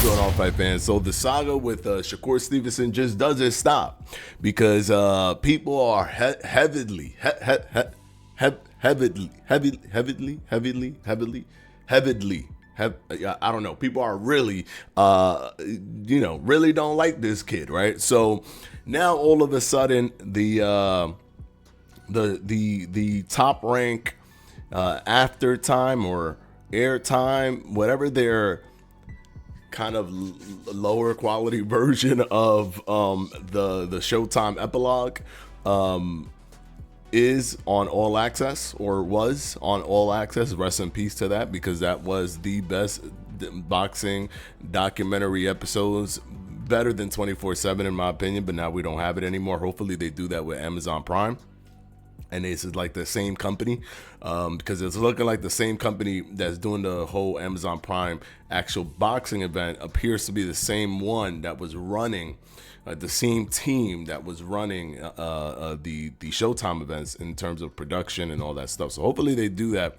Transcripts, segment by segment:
going on, fight fans? So the saga with Shakur Stevenson just doesn't stop because people are heavily, I don't know. People are really, really don't like this kid, right? So now all of a sudden the top rank after time or air time, whatever their kind of lower quality version of the Showtime epilogue is on All Access, or was on All Access. Rest in peace to that, because that was the best boxing documentary episodes, better than 24/7 in my opinion, but now we don't have it anymore. Hopefully they do that with Amazon Prime. And this is like the same company, because it's looking like the same company that's doing the whole Amazon Prime actual boxing event appears to be the same one that was running, the same team that was running the Showtime events in terms of production and all that stuff. So hopefully they do that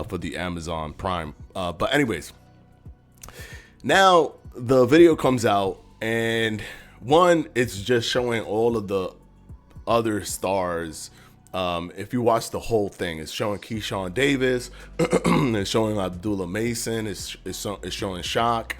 for the Amazon Prime. But anyways, now the video comes out, and one, it's just showing all of the other stars. If you watch the whole thing, it's showing Keyshawn Davis, it's showing Abdullah Mason, it's showing Shock,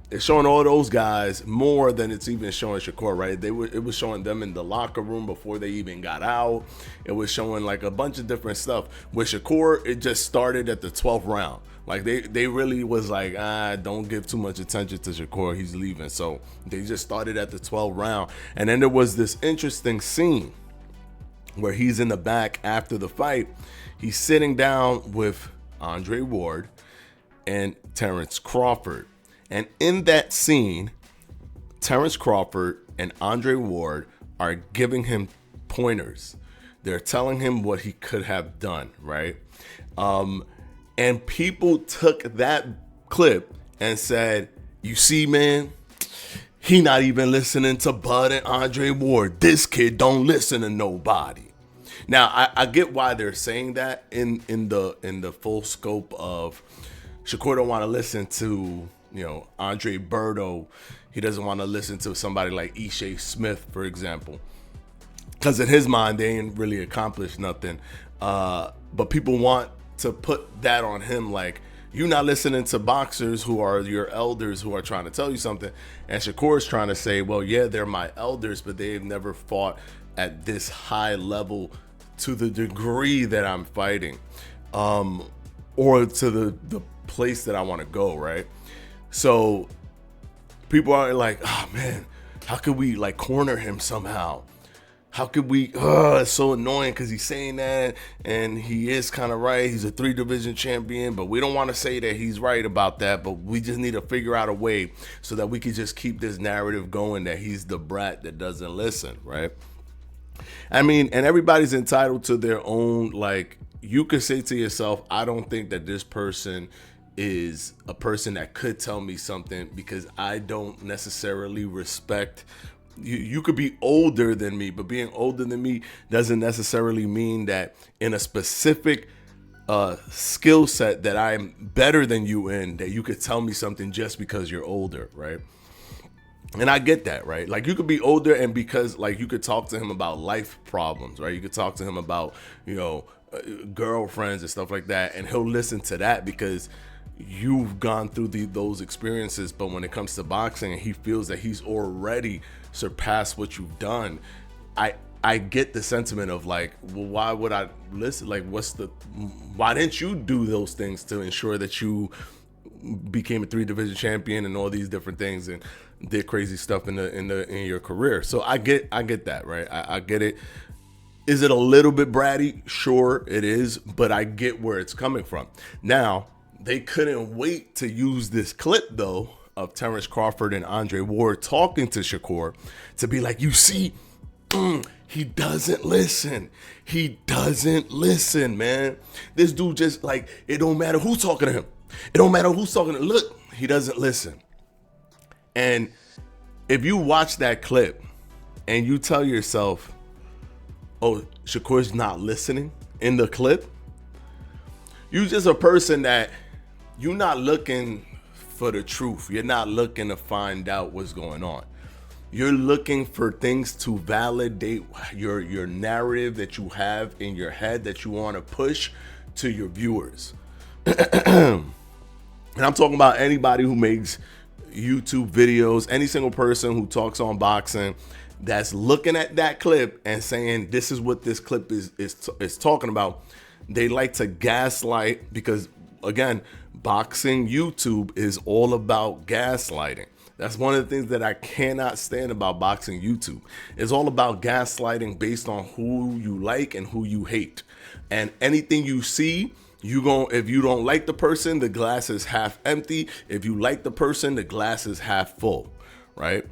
it's showing all those guys more than it's even showing Shakur, right? It was showing them in the locker room before they even got out. It was showing like a bunch of different stuff. With Shakur, it just started at the 12th round. Like they really was like, don't give too much attention to Shakur, he's leaving. So they just started at the 12th round. And then there was this interesting scene where he's in the back after the fight. He's sitting down with Andre Ward and Terrence Crawford. And in that scene, Terrence Crawford and Andre Ward are giving him pointers. They're telling him what he could have done, right? And people took that clip and said, you see, man, he not even listening to Bud and Andre Ward. This kid don't listen to nobody. Now, I get why they're saying that in the full scope of Shakur don't want to listen to, Andre Berto. He doesn't want to listen to somebody like Ishe Smith, for example, because in his mind, they ain't really accomplished nothing. But people want to put that on him, like, you're not listening to boxers who are your elders who are trying to tell you something. And Shakur's trying to say, well, yeah, they're my elders, but they've never fought at this high level to the degree that I'm fighting, or to the place that I want to go, right? So people are like, oh man, how could we like corner him somehow? How could we, it's so annoying because he's saying that and he is kind of right. He's a 3-division champion, but we don't want to say that he's right about that, but we just need to figure out a way so that we can just keep this narrative going that he's the brat that doesn't listen, right? I mean, and everybody's entitled to their own, like, you could say to yourself, I don't think that this person is a person that could tell me something because I don't necessarily respect. You could be older than me, but being older than me doesn't necessarily mean that in a specific skill set that I'm better than you in, that you could tell me something just because you're older, right? And I get that, right? Like, you could be older and because, like, you could talk to him about life problems, right? You could talk to him about, girlfriends and stuff like that, and he'll listen to that because you've gone through those experiences. But when it comes to boxing and he feels that he's already surpassed what you've done, I get the sentiment of like, well, why would I listen? Like, why didn't you do those things to ensure that you became a 3-division champion and all these different things and did crazy stuff in your career? So I get that, right? I get it. Is it a little bit bratty? Sure, it is, but I get where it's coming from. Now, they couldn't wait to use this clip though of Terrence Crawford and Andre Ward talking to Shakur to be like, you see, he doesn't listen. He doesn't listen, man. This dude just like, it don't matter who's talking to him. It don't matter who's talking to him. Look, he doesn't listen. And if you watch that clip and you tell yourself, oh, Shakur's not listening in the clip, you just a person that you're not looking for the truth. You're not looking to find out what's going on. You're looking for things to validate your narrative that you have in your head that you want to push to your viewers. And I'm talking about anybody who makes YouTube videos, any single person who talks on boxing that's looking at that clip and saying this is what this clip is talking about. They like to gaslight because, again, boxing YouTube is all about gaslighting. That's one of the things that I cannot stand about boxing YouTube. It's all about gaslighting based on who you like and who you hate. And anything you see, if you don't like the person, the glass is half empty. If you like the person, the glass is half full, right?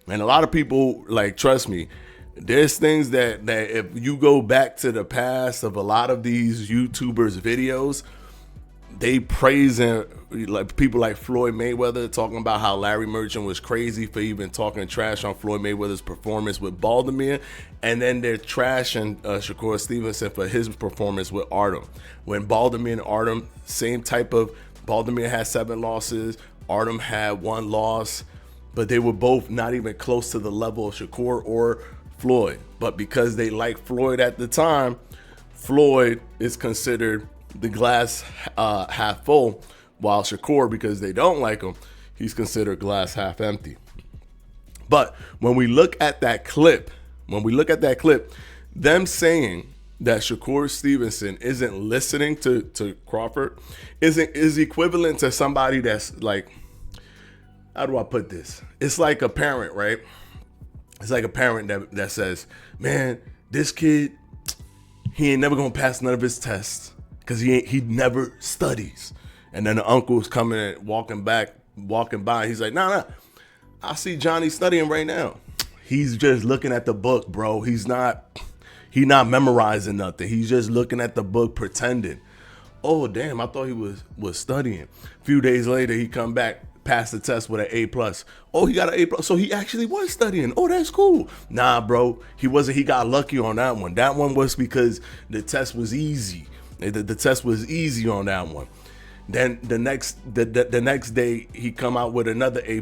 And a lot of people, like, trust me, there's things that if you go back to the past of a lot of these YouTubers' videos, they praise like people like Floyd Mayweather, talking about how Larry Merchant was crazy for even talking trash on Floyd Mayweather's performance with Baltimore, and then they're trashing Shakur Stevenson for his performance with Artem. When Baltimore and Artem, same type of, Baltimore had 7 losses, Artem had 1 loss, but they were both not even close to the level of Shakur or Floyd. But because they liked Floyd at the time, Floyd is considered the glass half full, while Shakur, because they don't like him, he's considered glass half empty. But when we look at that clip, them saying that Shakur Stevenson isn't listening to Crawford is equivalent to somebody that's like, how do I put this? It's like a parent, right? It's like a parent that says, man, this kid, he ain't never gonna pass none of his tests because he never studies. And then the uncle's coming and walking by. He's like, nah, I see Johnny studying right now. He's just looking at the book, bro. He's not memorizing nothing. He's just looking at the book, pretending. Oh, damn, I thought he was studying. A few days later, he come back, passed the test with an A+. Oh, he got an A+. So he actually was studying. Oh, that's cool. Nah, bro, he wasn't. He got lucky on that one. That one was because the test was easy. The test was easy on that one. Then the next day he come out with another A+.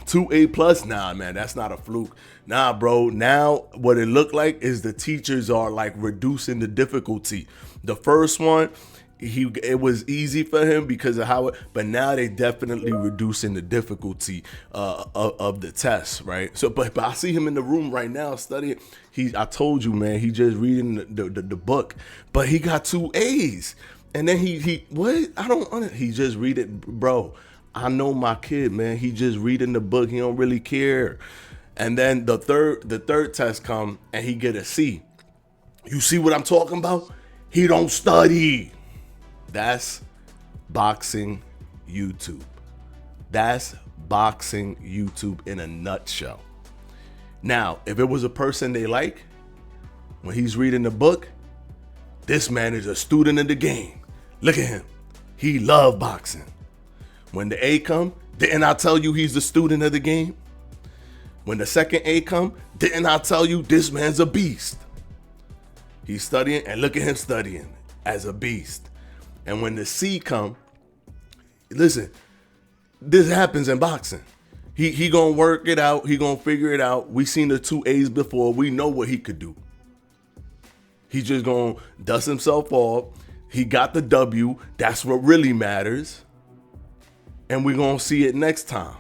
2 A+. Nah, man, that's not a fluke. Nah, bro. Now what it looked like is the teachers are like reducing the difficulty. The first one, it was easy for him because of how it, but now they definitely reducing the difficulty of the test, right? So, but I see him in the room right now studying. I told you, man, he just reading the book, but he got 2 A's. And then he what? He just read it, bro. I know my kid, man. He just reading the book. He don't really care. And then the third test come and he get a C. You see what I'm talking about? He don't study. That's boxing YouTube. That's boxing YouTube in a nutshell. Now, if it was a person they like, when he's reading the book, this man is a student of the game. Look at him. He love boxing. When the A come, didn't I tell you he's the student of the game? When the second A come, didn't I tell you this man's a beast? He's studying, and look at him studying as a beast. And when the C come, listen, this happens in boxing. He gonna work it out. He gonna figure it out. We seen the 2 A's before. We know what he could do. He just gonna dust himself off. He got the W. That's what really matters. And we're going to see it next time.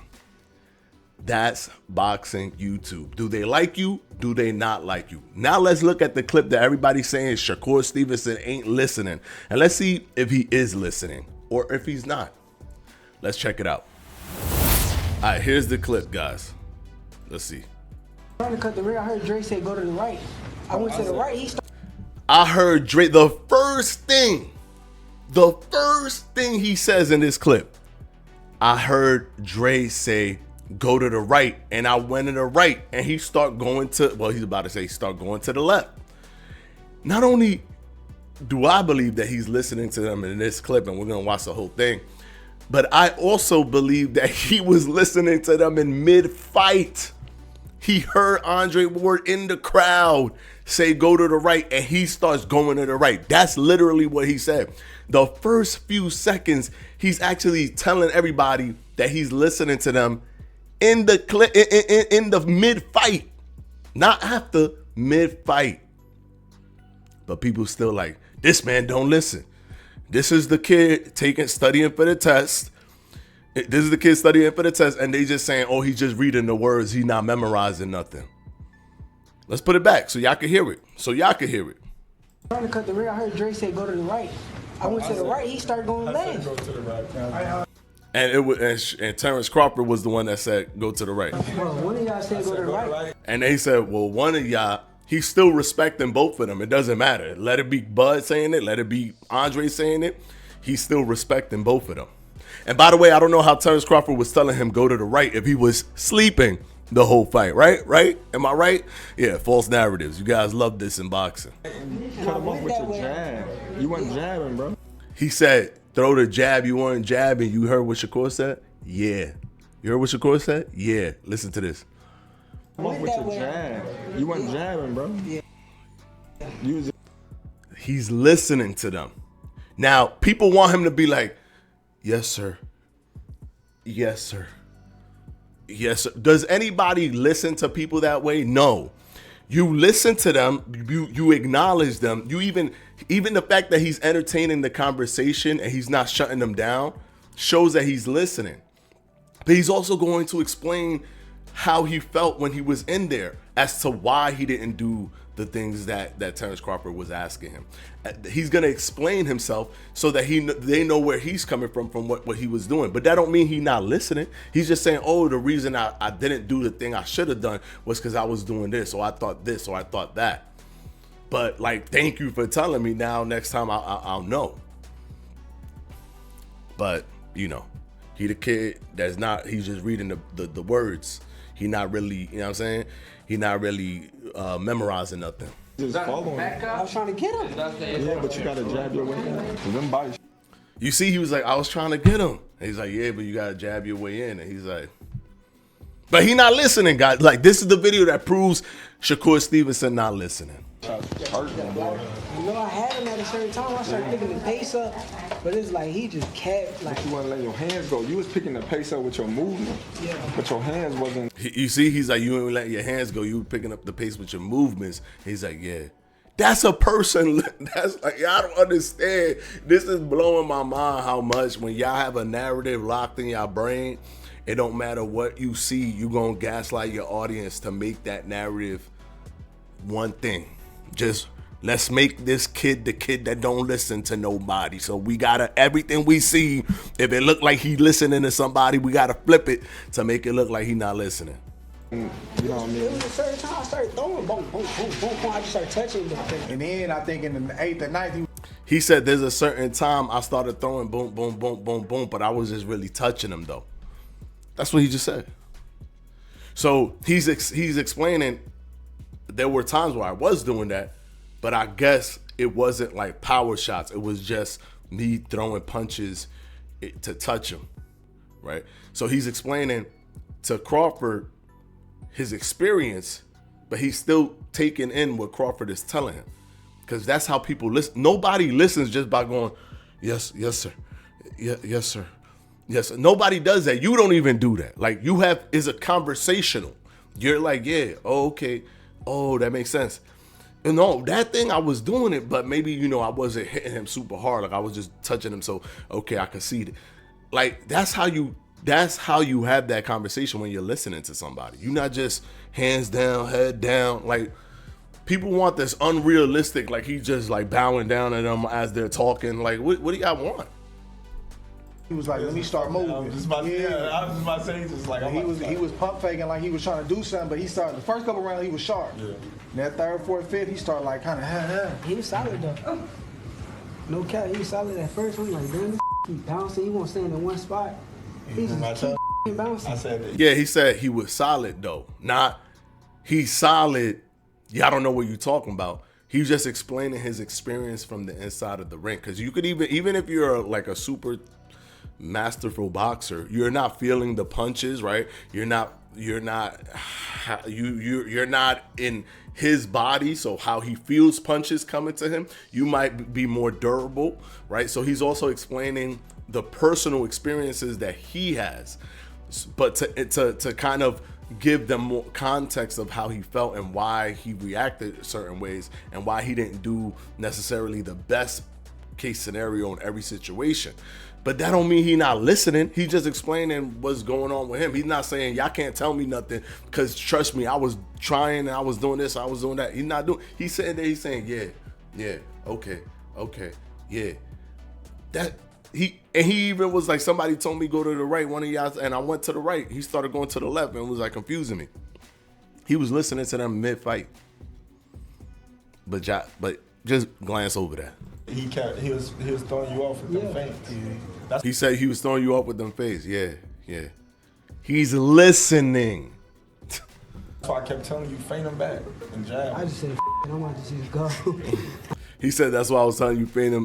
That's boxing YouTube. Do they like you? Do they not like you? Now let's look at the clip that everybody's saying Shakur Stevenson ain't listening. And let's see if he is listening or if he's not. Let's check it out. All right, here's the clip, guys. Let's see. Trying to cut the ring. I heard Dre say go to the right. I went to the right. I heard Dre, the first thing he says in this clip, I heard Dre say, go to the right, and I went to the right, and he start going to, well, he's about to say start going to the left. Not only do I believe that he's listening to them in this clip, and we're going to watch the whole thing, but I also believe that he was listening to them in mid-fight. He heard Andre Ward in the crowd say go to the right, and he starts going to the right. That's literally what he said. The first few seconds, he's actually telling everybody that he's listening to them in the mid-fight. Not after, mid-fight. But people still like, this man don't listen. This is the kid studying for the test. This is the kid studying for the test, and they just saying, oh, he's just reading the words. He's not memorizing nothing. Let's put it back so y'all can hear it. Trying to cut the rear, I heard Dre say go to the right. I went to the right, he started going left. Go to the right. And it was, and Terrence Crawford was the one that said go to the right. Bro, one of y'all said go to the right. And they said, well, one of y'all, he's still respecting both of them. It doesn't matter. Let it be Bud saying it. Let it be Andre saying it. He's still respecting both of them. And by the way, I don't know how Terrence Crawford was telling him go to the right if he was sleeping the whole fight, right? Right? Am I right? Yeah, false narratives. You guys love this in boxing. Cut him off with your jab. You wasn't jabbing, bro. He said, throw the jab. You weren't jabbing. You heard what Shakur said? Yeah. You heard what Shakur said? Yeah. Listen to this. Cut him off with your jab. You wasn't jabbing, bro. Yeah. He's listening to them. Now, people want him to be like, yes, sir. Yes, sir. Yes, sir. Does anybody listen to people that way? No. You listen to them, you acknowledge them. You even the fact that he's entertaining the conversation and he's not shutting them down shows that he's listening. But he's also going to explain how he felt when he was in there as to why he didn't do the things that Terrence Crawford was asking him. He's going to explain himself so that they know where he's coming from what he was doing. But that don't mean he's not listening. He's just saying, oh, the reason I didn't do the thing I should have done was because I was doing this, or I thought this, or I thought that. But like, thank you for telling me. Now next time I'll know. But he the kid that's not, he's just reading the words. He not really, you know what I'm saying? He not really memorizing nothing. Just following. I was trying to get him. Yeah, but you gotta jab your way in. Them bodies. You see, he was like, I was trying to get him. And he's like, yeah, but you gotta jab your way in. And he's like, but he not listening, guys. Like, this is the video that proves Shakur Stevenson not listening. You know, I had him at a certain time. I started picking the pace up, but it's like he just kept like. But you wasn't letting your hands go. You was picking the pace up with your movement. Yeah. But your hands wasn't. You see, he's like, you ain't letting your hands go. You picking up the pace with your movements. He's like, yeah. That's a person. That's like, y'all don't understand. This is blowing my mind how much when y'all have a narrative locked in your brain, it don't matter what you see, you gonna gaslight your audience to make that narrative one thing. Just let's make this kid the kid that don't listen to nobody. So we gotta, everything we see, if it look like he listening to somebody, we gotta flip it to make it look like he not listening. You know what I mean? It was a certain time I started throwing, boom, boom, boom, boom, boom. I just started touching him. And then I think in the 8th or 9th, He said there's a certain time I started throwing boom, boom, boom, boom, boom, but I was just really touching him though. That's what he just said. So he's explaining there were times where I was doing that, but I guess it wasn't like power shots. It was just me throwing punches to touch him, right? So he's explaining to Crawford his experience, but he's still taking in what Crawford is telling him, because that's how people listen. Nobody listens just by going, yes, yes, sir, yes, sir, yes, sir. Nobody does that. You don't even do that. Like, you have is a conversational. You're like, yeah, oh, okay, oh, that makes sense. And no, that thing I was doing it, but maybe I wasn't hitting him super hard. Like, I was just touching him, so okay, I conceded. Like, that's how you have that conversation when you're listening to somebody. You're not just hands down, head down. Like, people want this unrealistic, like he's just like bowing down at them as they're talking. Like, what do y'all want? he was like, let me start moving. I was just about to say, just like, he was pump faking like he was trying to do something, but he started, the first couple rounds he was sharp. Yeah. And that third, fourth, fifth, he started like kind of, He was solid though. No cap, he was solid at first. I'm like, damn, he bouncing. He won't stay in one spot. He just keep bouncing. I said that. Yeah, he said he was solid though. Not he's solid. Y'all don't know what you're talking about. He's just explaining his experience from the inside of the ring. Because you could even if you're like a super masterful boxer, you're not feeling the punches, right? You're not you're not in his body, so how he feels punches coming to him, you might be more durable, right? So he's also explaining the personal experiences that he has, but to kind of give them more context of how he felt and why he reacted certain ways and why he didn't do necessarily the best case scenario in every situation. But that don't mean he not listening. He's just explaining what's going on with him. He's not saying y'all can't tell me nothing because trust me, I was trying and I was doing this, I was doing that. He's not doing. He's sitting there. He's saying, yeah, okay, yeah. That he even was like, somebody told me go to the right, one of y'all, and I went to the right. He started going to the left and was like confusing me. He was listening to them mid fight. But just glance over that. He was throwing you off with them feints. He said he was throwing you off with them feints. Yeah. He's listening. That's why I kept telling you, feint him back and jab. I just said, I want to see it go. He said that's why I was telling you, feint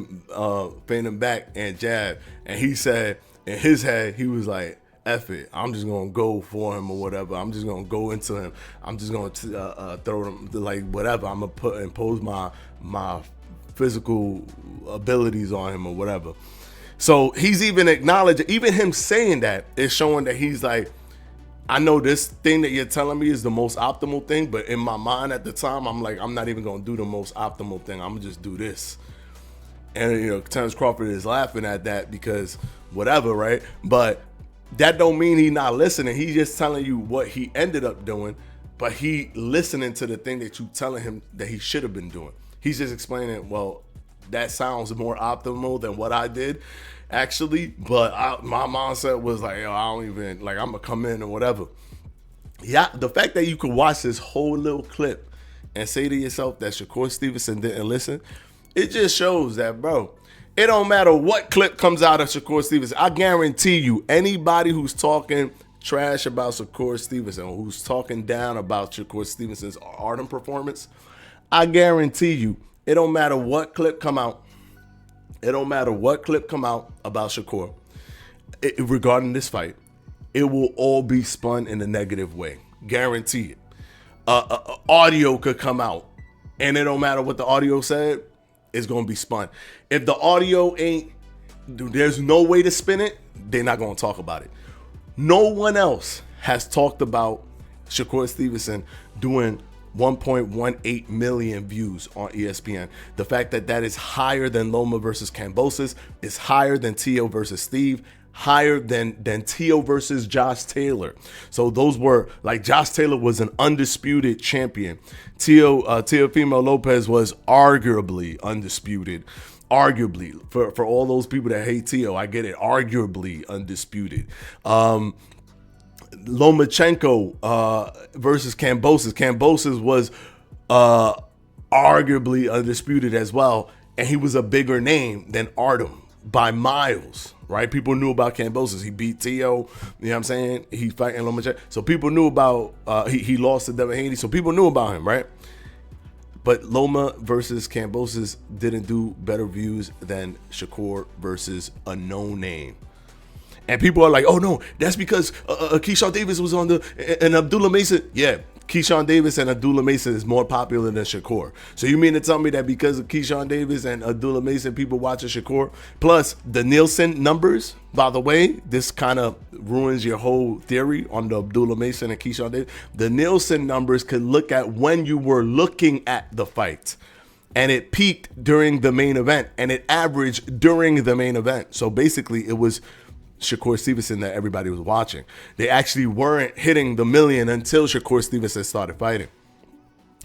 him back and jab. And he said in his head, he was like, F it, I'm just gonna go for him or whatever. I'm just gonna go into him. I'm just gonna throw him, like whatever. I'm gonna impose my physical abilities on him or whatever. So he's even acknowledging, even him saying that is showing that he's like, I know this thing that you're telling me is the most optimal thing, but in my mind at the time, I'm like, I'm not even gonna do the most optimal thing. I'm gonna just do this. And Terrence Crawford is laughing at that because whatever, right? But that don't mean he's not listening. He's just telling you what he ended up doing, but he listening to the thing that you telling him that he should have been doing. He's just explaining, well, that sounds more optimal than what I did, actually. But my mindset was like, yo, I don't even, like, I'm going to come in or whatever. Yeah, the fact that you could watch this whole little clip and say to yourself that Shakur Stevenson didn't listen, it just shows that, bro, it don't matter what clip comes out of Shakur Stevenson. I guarantee you, anybody who's talking trash about Shakur Stevenson or who's talking down about Shakur Stevenson's art and performance, I guarantee you, it don't matter what clip come out. It don't matter what clip come out about Shakur regarding this fight. It will all be spun in a negative way. Guarantee it. Audio could come out, and it don't matter what the audio said. It's gonna be spun. If the audio there's no way to spin it, they're not gonna talk about it. No one else has talked about Shakur Stevenson doing 1.18 million views on ESPN. The fact that is higher than Loma versus Kambosos, is higher than Tio versus Steve, higher than Tio versus Josh Taylor. So those were, like, Josh Taylor was an undisputed champion. Teofimo Lopez was arguably undisputed. Arguably, for all those people that hate Tio, I get it, arguably undisputed. Lomachenko versus Kambosos. Kambosos was arguably undisputed as well, and he was a bigger name than Artem by miles, right? People knew about Kambosos. He beat Tio, you know what I'm saying? He fighting Lomachenko. So people knew about, he lost to Devin Haney, so people knew about him, right? But Loma versus Kambosos didn't do better views than Shakur versus a no-name. And people are like, oh no, that's because Keyshawn Davis was on and Abdullah Mason. Yeah, Keyshawn Davis and Abdullah Mason is more popular than Shakur. So you mean to tell me that because of Keyshawn Davis and Abdullah Mason, people watching Shakur? Plus the Nielsen numbers, by the way, this kind of ruins your whole theory on the Abdullah Mason and Keyshawn Davis. The Nielsen numbers could look at when you were looking at the fight. And it peaked during the main event, and it averaged during the main event. So basically it was Shakur Stevenson that everybody was watching. They actually weren't hitting the million until Shakur Stevenson started fighting.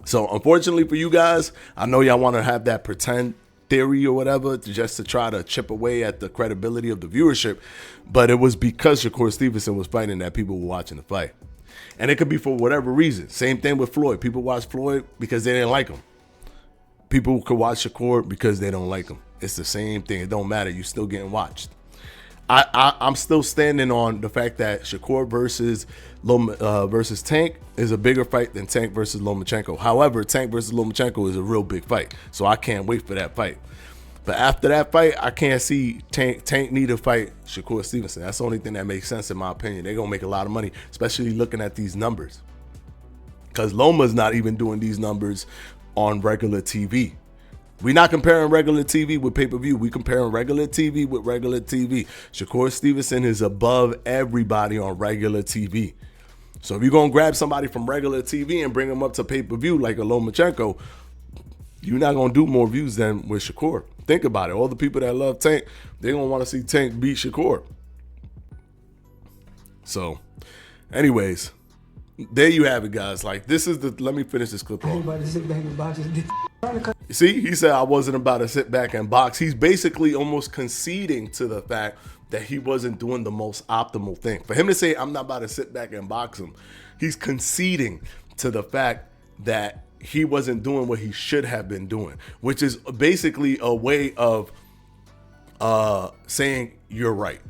So unfortunately for you guys, I know y'all want to have that pretend theory or whatever just to try to chip away at the credibility of the viewership, but it was because Shakur Stevenson was fighting that people were watching the fight. And it could be for whatever reason. Same thing with Floyd. People watch Floyd because they didn't like him. People could watch Shakur because they don't like him. It's the same thing. It don't matter. You're still getting watched. I'm still standing on the fact that Shakur versus Tank is a bigger fight than Tank versus Lomachenko. However, Tank versus Lomachenko is a real big fight, so I can't wait for that fight. But after that fight, I can't see Tank need to fight Shakur Stevenson. That's the only thing that makes sense in my opinion. They're gonna make a lot of money, especially looking at these numbers. Because Loma's not even doing these numbers on regular TV. We're not comparing regular TV with pay-per-view. We're comparing regular TV with regular TV. Shakur Stevenson is above everybody on regular TV. So if you're going to grab somebody from regular TV and bring them up to pay-per-view like a Lomachenko, you're not going to do more views than with Shakur. Think about it. All the people that love Tank, they're going to want to see Tank beat Shakur. So, anyways, there you have it, guys. Like, this is the, let me finish this clip off. Everybody sit back and box his dick. See, he said I wasn't about to sit back and box. He's basically almost conceding to the fact that he wasn't doing the most optimal thing. For him to say, I'm not about to sit back and box him, he's conceding to the fact that he wasn't doing what he should have been doing, which is basically a way of saying you're right,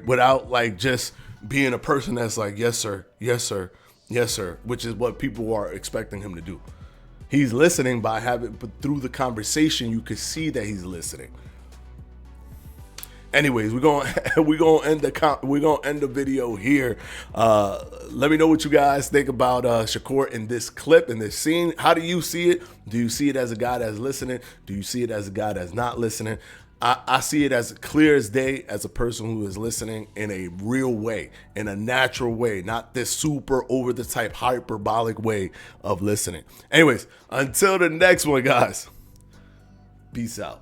without like just being a person that's like, yes, sir, yes, sir, yes, sir, which is what people are expecting him to do. He's listening by having, but through the conversation, you could see that he's listening. Anyways, we're gonna end the video here. Let me know what you guys think about Shakur in this clip, in this scene. How do you see it? Do you see it as a guy that's listening? Do you see it as a guy that's not listening? I see it as clear as day as a person who is listening in a real way, in a natural way, not this super over the type hyperbolic way of listening. Anyways, until the next one, guys, peace out.